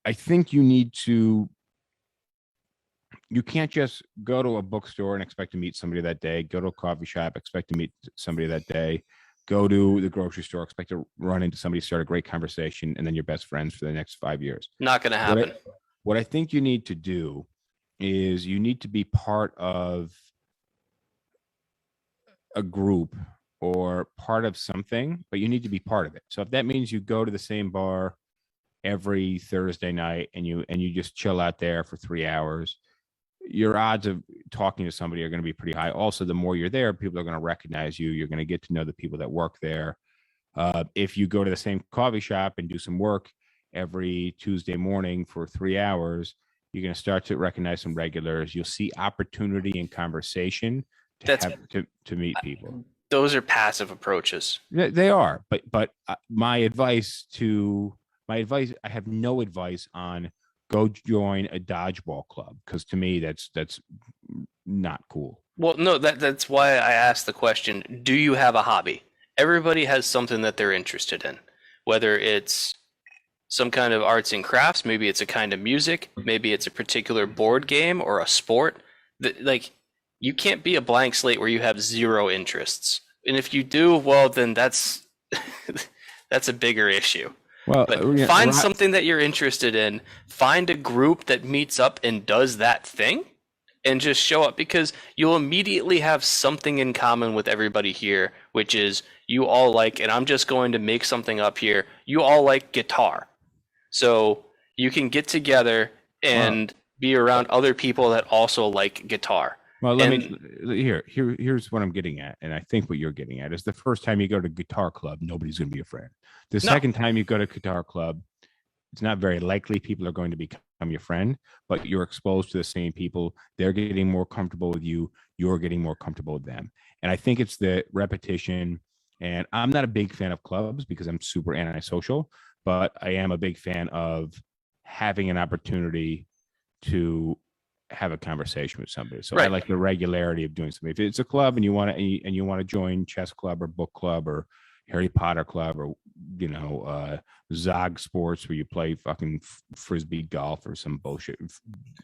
I think you can't just go to a bookstore and expect to meet somebody that day, go to a coffee shop, expect to meet somebody that day, go to the grocery store, expect to run into somebody, start a great conversation, and then you're best friends for the next 5 years. Not going to happen. What I think you need to do is you need to be part of a group or part of something, but you need to be part of it. So if that means you go to the same bar every Thursday night and you just chill out there for 3 hours, your odds of talking to somebody are going to be pretty high. Also, the more you're there, people are going to recognize you. You're going to get to know the people that work there. If you go to the same coffee shop and do some work every Tuesday morning for 3 hours, you're going to start to recognize some regulars. You'll see opportunity in conversation to meet people. Those are passive approaches. They are, but my advice, I have no advice on go join a dodgeball club, because to me that's not cool. Well, no, that's why I asked the question, do you have a hobby? Everybody has something that they're interested in. whether it's some kind of arts and crafts, maybe it's a kind of music, maybe it's a particular board game or a sport. Like, you can't be a blank slate where you have zero interests. And if you do, well, then that's that's a bigger issue. Well, But find something that you're interested in, find a group that meets up and does that thing, and just show up, because you'll immediately have something in common with everybody here, which is you all like, and I'm just going to make something up here, you all like guitar. So you can get together and be around other people that also like guitar. Well, here's what I'm getting at, and I think what you're getting at is the first time you go to guitar club, nobody's going to be a friend. The second time you go to guitar club, it's not very likely people are going to become your friend, but you're exposed to the same people. They're getting more comfortable with you. You're getting more comfortable with them. And I think it's the repetition. And I'm not a big fan of clubs because I'm super antisocial, but I am a big fan of having an opportunity to have a conversation with somebody. So I like the regularity of doing something. If it's a club and you want to join chess club or book club or Harry Potter club or Zog sports where you play fucking frisbee golf or some bullshit,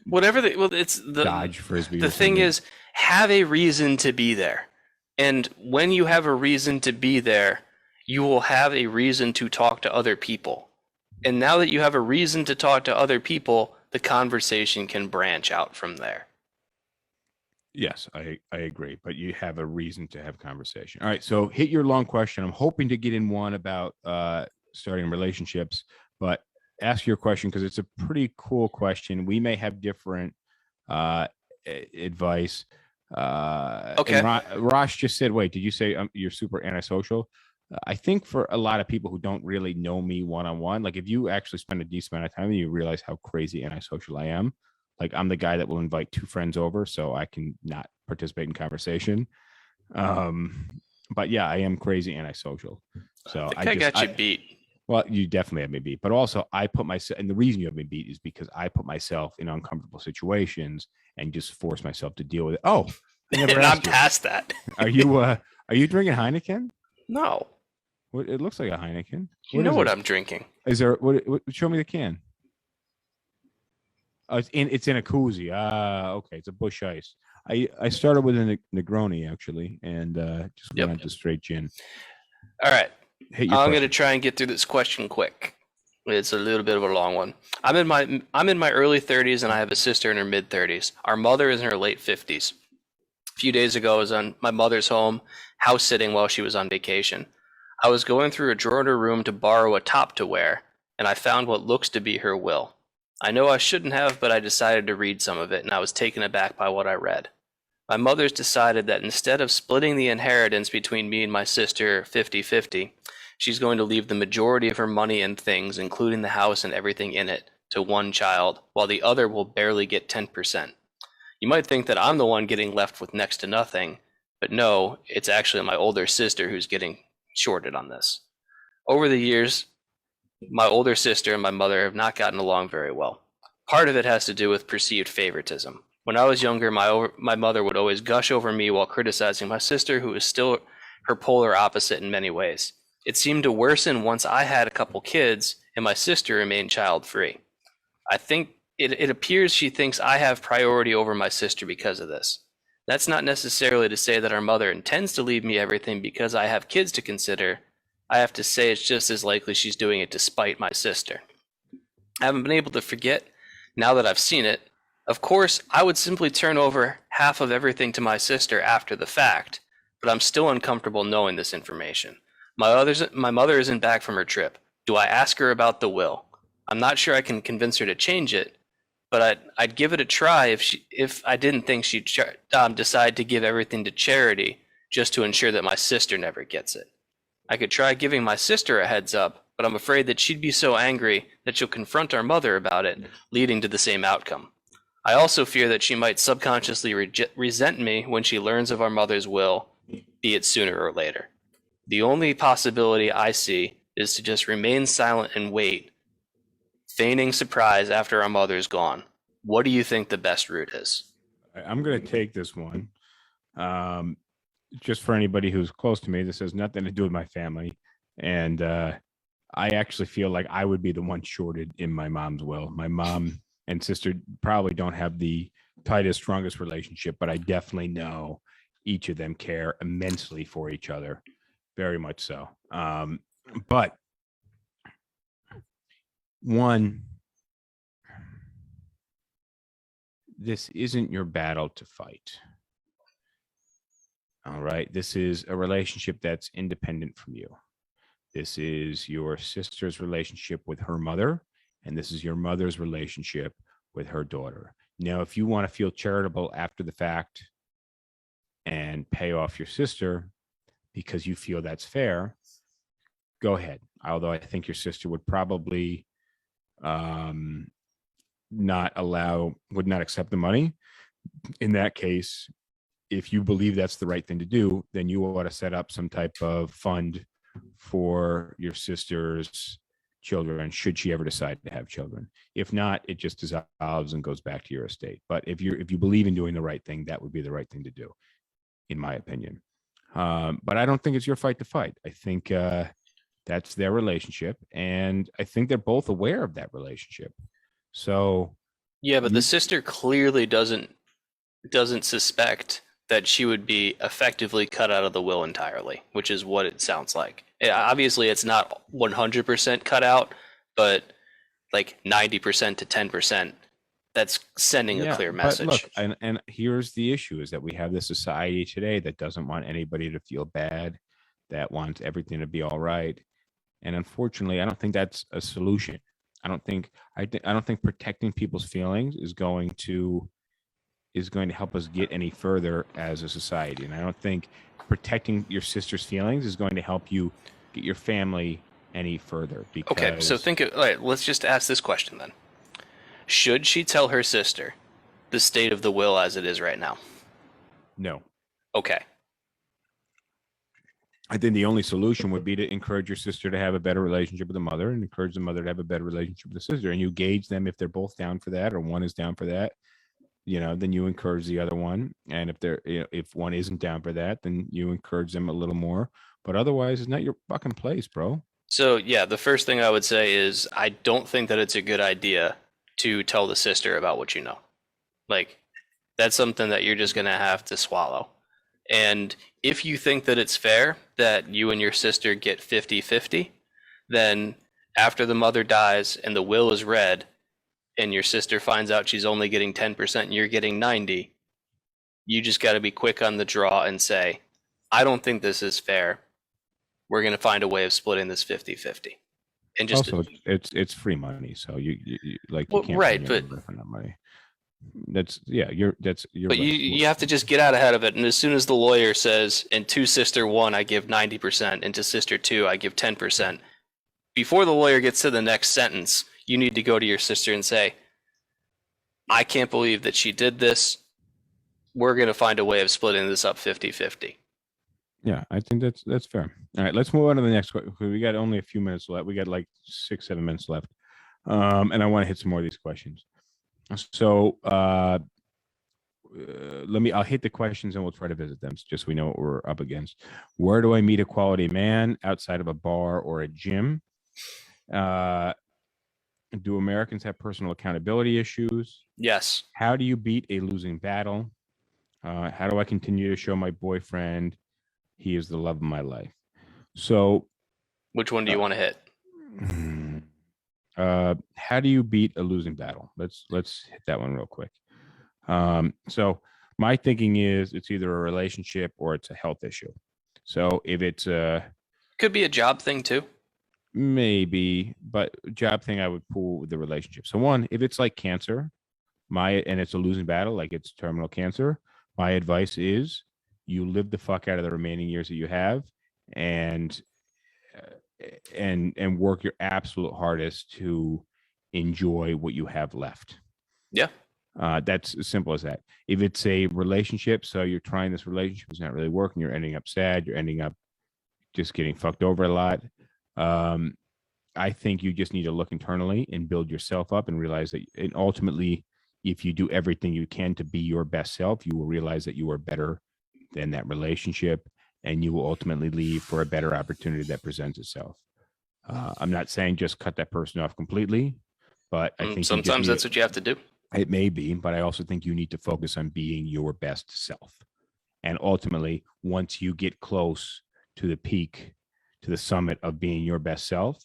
whatever. It's the dodge frisbee. The thing is, have a reason to be there, and when you have a reason to be there, you will have a reason to talk to other people. And now that you have a reason to talk to other people, the conversation can branch out from there. Yes, I agree, but you have a reason to have conversation. All right, so hit your long question. I'm hoping to get in one about starting relationships, but ask your question because it's a pretty cool question. We may have different advice. Okay. Rosh just said, wait, did you say you're super antisocial? I think for a lot of people who don't really know me one-on-one, like if you actually spend a decent amount of time, you realize how crazy antisocial I am. Like I'm the guy that will invite 2 friends over so I can not participate in conversation. But yeah, I am crazy antisocial. So I got you beat. Well, you definitely have me beat, but also I put myself, and the reason you have me beat is because I put myself in uncomfortable situations and just force myself to deal with it. Oh, and I'm past that. Are you drinking Heineken? No. It looks like a Heineken. You know what I'm drinking. Is there? What? Show me the can. Oh, it's in a koozie. Okay, it's a Busch Ice. I started with a Negroni actually, and just went on to straight gin. All right, I'm going to try and get through this question quick. It's a little bit of a long one. I'm in my early 30s, and I have a sister in her mid 30s. Our mother is in her late 50s. A few days ago, I was on my mother's home house sitting while she was on vacation. I was going through a drawer in her room to borrow a top to wear, and I found what looks to be her will. I know I shouldn't have, but I decided to read some of it, and I was taken aback by what I read. My mother's decided that instead of splitting the inheritance between me and my sister 50-50, she's going to leave the majority of her money and things, including the house and everything in it, to one child, while the other will barely get 10%. You might think that I'm the one getting left with next to nothing, but no, it's actually my older sister who's getting shorted on this. Over the years, my older sister and my mother have not gotten along very well. Part of it has to do with perceived favoritism. When I was younger, my mother would always gush over me while criticizing my sister, who is still her polar opposite in many ways. It seemed to worsen once I had a couple kids and my sister remained child-free. I think it appears she thinks I have priority over my sister because of this. That's not necessarily to say that our mother intends to leave me everything because I have kids to consider. I have to say it's just as likely she's doing it to spite my sister. I haven't been able to forget now that I've seen it. Of course, I would simply turn over half of everything to my sister after the fact, but I'm still uncomfortable knowing this information. My mother isn't back from her trip. Do I ask her about the will? I'm not sure I can convince her to change it, but I'd give it a try if I didn't think she'd decide to give everything to charity just to ensure that my sister never gets it. I could try giving my sister a heads up, but I'm afraid that she'd be so angry that she'll confront our mother about it, leading to the same outcome. I also fear that she might subconsciously resent me when she learns of our mother's will, be it sooner or later. The only possibility I see is to just remain silent and wait, feigning surprise after our mother's gone. What do you think the best route is? I'm going to take this one. Just for anybody who's close to me, this has nothing to do with my family. And I actually feel like I would be the one shorted in my mom's will. My mom and sister probably don't have the tightest, strongest relationship, but I definitely know each of them care immensely for each other, very much so. But one, this isn't your battle to fight. All right. This is a relationship that's independent from you. This is your sister's relationship with her mother, and this is your mother's relationship with her daughter. Now, if you want to feel charitable after the fact and pay off your sister because you feel that's fair, go ahead. Although I think your sister would probably would not accept the money. In that case, if you believe that's the right thing to do, then you ought to set up some type of fund for your sister's children should she ever decide to have children. If not, it just dissolves and goes back to your estate. But if you believe in doing the right thing, that would be the right thing to do, in my opinion. But I don't think it's your fight to fight. I think that's their relationship, and I think they're both aware of that relationship. So yeah, but the sister clearly doesn't suspect that she would be effectively cut out of the will entirely, which is what it sounds like. Obviously, it's not 100% cut out, but like 90% to 10%. That's sending a clear message. Look, and here's the issue: is that we have this society today that doesn't want anybody to feel bad, that wants everything to be all right, and unfortunately, I don't think that's a solution. I don't think protecting people's feelings is going to help us get any further as a society. And I don't think protecting your sister's feelings is going to help you get your family any further. Okay, so all right, let's just ask this question then. Should she tell her sister the state of the will as it is right now? No. Okay. I think the only solution would be to encourage your sister to have a better relationship with the mother and encourage the mother to have a better relationship with the sister. And you gauge them if they're both down for that or one is down for that. Then you encourage the other one. And if one isn't down for that, then you encourage them a little more. But otherwise, it's not your fucking place, bro. So, yeah, the first thing I would say is I don't think that it's a good idea to tell the sister about what you know. Like, that's something that you're just going to have to swallow. And if you think that it's fair that you and your sister get 50-50, then after the mother dies and the will is read, and your sister finds out she's only getting 10% and you're getting 90%, you just got to be quick on the draw and say, I don't think this is fair. We're going to find a way of splitting this 50-50. And just also, it's free money, so you you can't right, but for that money. You're but right. you have to just get out ahead of it. And as soon as the lawyer says, and to sister 1 I give 90%, and to sister 2 I give 10%, before the lawyer gets to the next sentence, you need to go to your sister and say, I can't believe that she did this. We're going to find a way of splitting this up 50-50. Yeah, I think that's fair. All right, let's move on to the next question. We got only a few minutes left. We got like 6-7 minutes left. And I want to hit some more of these questions. So I'll hit the questions and we'll try to visit them just so we know what we're up against. Where do I meet a quality man outside of a bar or a gym? Do Americans have personal accountability issues? Yes. How do you beat a losing battle? How do I continue to show my boyfriend he is the love of my life? So which one do you want to hit? How do you beat a losing battle? Let's hit that one real quick. So my thinking is it's either a relationship or it's a health issue. So if it's could be a job thing too. Maybe, but job thing I would pull with the relationship. So one, if it's like cancer, and it's a losing battle, like it's terminal cancer, my advice is you live the fuck out of the remaining years that you have and work your absolute hardest to enjoy what you have left. Yeah. That's as simple as that. If it's a relationship, so you're trying this relationship, it's not really working, you're ending up sad, you're ending up just getting fucked over a lot. I think you just need to look internally and build yourself up and realize that, and ultimately, if you do everything you can to be your best self, you will realize that you are better than that relationship, and you will ultimately leave for a better opportunity that presents itself. I'm not saying just cut that person off completely, but I think you just Sometimes need that's what you have to do. it may be, but I also think you need to focus on being your best self. And ultimately, once you get close to the peak, to the summit of being your best self,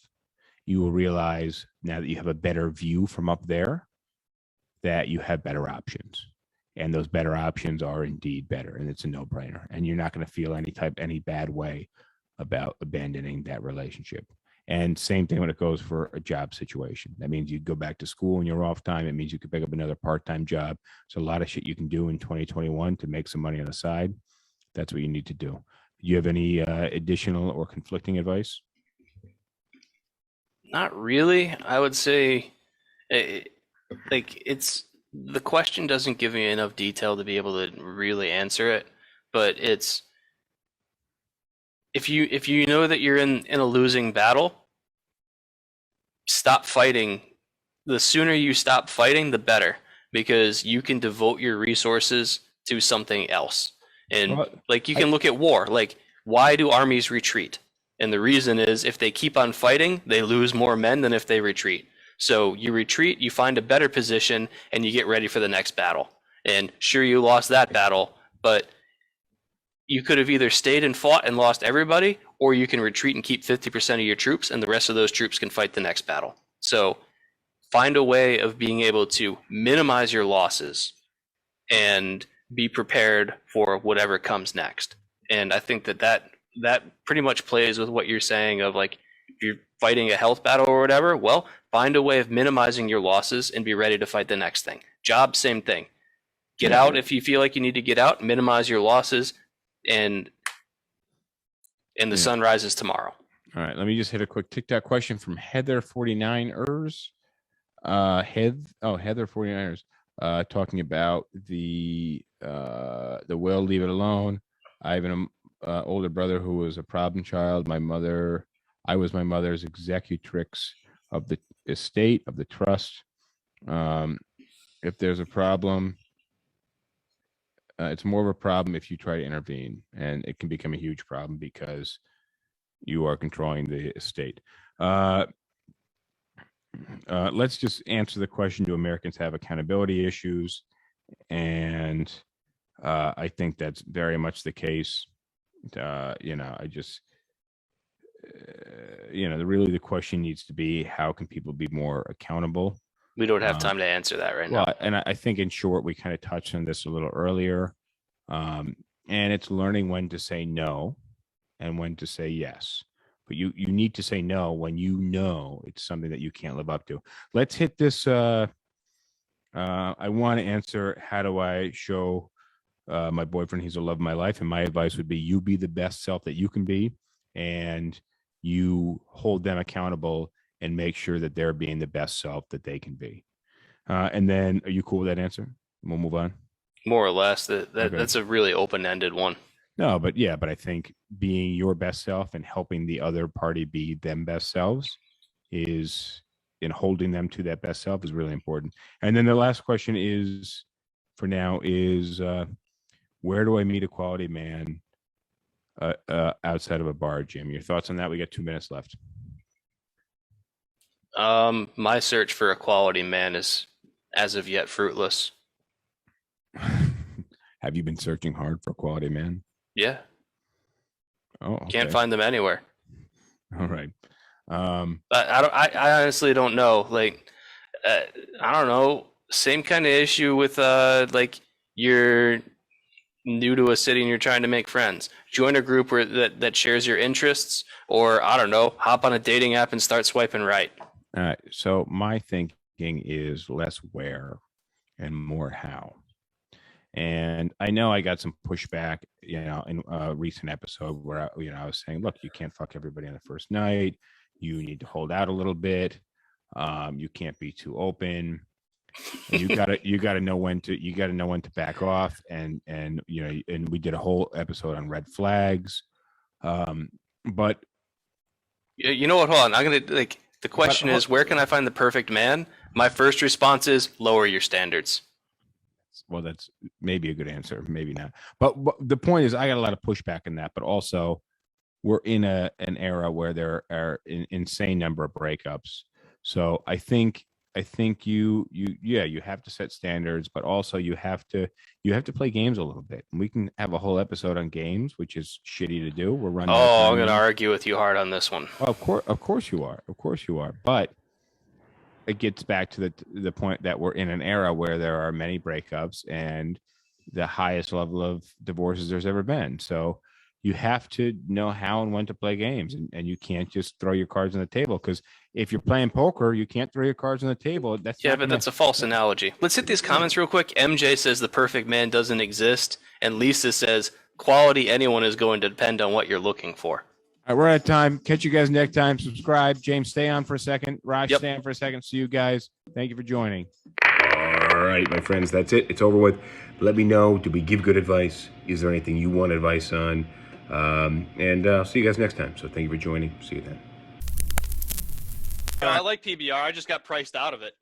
you will realize now that you have a better view from up there that you have better options. And those better options are indeed better. And it's a no-brainer. And you're not going to feel any bad way about abandoning that relationship. And same thing when it goes for a job situation. That means you go back to school in your off time. It means you could pick up another part-time job. So a lot of shit you can do in 2021 to make some money on the side. That's what you need to do. Do you have any additional or conflicting advice? Not really. I would say, it's the question doesn't give me enough detail to be able to really answer it. But it's if you know that you're in a losing battle, stop fighting. The sooner you stop fighting, the better, because you can devote your resources to something else. And you can look at war. Like, why do armies retreat? And the reason is if they keep on fighting, they lose more men than if they retreat. So you retreat, you find a better position, and you get ready for the next battle. And sure, you lost that battle, but you could have either stayed and fought and lost everybody, or you can retreat and keep 50% of your troops, and the rest of those troops can fight the next battle. So find a way of being able to minimize your losses and be prepared for whatever comes next. And I think that pretty much plays with what you're saying of, like, if you're fighting a health battle or whatever, well, find a way of minimizing your losses and be ready to fight the next thing. Job, same thing. Get out if you feel like you need to get out, minimize your losses, and the sun rises tomorrow. All right, let me just hit a quick TikTok question from Heather49ers. Heather49ers talking about the will, leave it alone. I have an older brother who was a problem child. I was my mother's executrix of the estate, of the trust. If there's a problem, it's more of a problem if you try to intervene, and it can become a huge problem because you are controlling the estate. Let's just answer the question: do Americans have accountability issues? And I think that's very much the case. Really the question needs to be, how can people be more accountable? We don't have time to answer that right now. And I think, in short, we kind of touched on this a little earlier. And it's learning when to say no and when to say yes. But you need to say no when you know it's something that you can't live up to. Let's hit this. I want to answer, how do I show my boyfriend he's the love of my life? And my advice would be, you be the best self that you can be, and you hold them accountable and make sure that they're being the best self that they can be. And then, are you cool with that answer? We'll move on. More or less. That's a really open-ended one. No, but I think being your best self and helping the other party be them best selves is, in holding them to that best self, is really important. And then the last question is, for now, is where do I meet a quality man outside of a bar, Jim? Your thoughts on that? We got 2 minutes left. My search for a quality man is, as of yet, fruitless. Have you been searching hard for a quality man? Yeah. Oh, okay. Can't find them anywhere. All right. I honestly don't know. Like, I don't know. Same kind of issue with like, you're new to a city and you're trying to make friends. Join a group that shares your interests, or, I don't know, hop on a dating app and start swiping right. All right. So my thinking is less where and more how. And I know I got some pushback, in a recent episode where I was saying, look, you can't fuck everybody on the first night. You need to hold out a little bit. You can't be too open. And you gotta know when to back off. And we did a whole episode on red flags. But you know what? Hold on. I'm gonna the question is, where can I find the perfect man? My first response is, lower your standards. Well, that's maybe a good answer, maybe not. But the point is, I got a lot of pushback in that, but also we're in an era where there are an insane number of breakups. So I think you have to set standards, but also you have to play games a little bit. And we can have a whole episode on games, which is shitty to do. We're running out of Oh, time I'm going to now. argue with you hard on this one. Well, of course you are. Of course you are. But it gets back to the point that we're in an era where there are many breakups and the highest level of divorces there's ever been. So you have to know how and when to play games, and you can't just throw your cards on the table, because if you're playing poker, you can't throw your cards on the table. That's a false analogy. Let's hit these comments real quick. MJ says the perfect man doesn't exist, and Lisa says quality anyone is going to depend on what you're looking for. All right, we're out of time. Catch you guys next time. Subscribe. James, stay on for a second. Raj, Yep. stay on for a second. See you guys. Thank you for joining. All right, my friends, that's it. It's over with. Let me know. Did we give good advice? Is there anything you want advice on? And I'll see you guys next time. So thank you for joining. See you then. I like PBR. I just got priced out of it.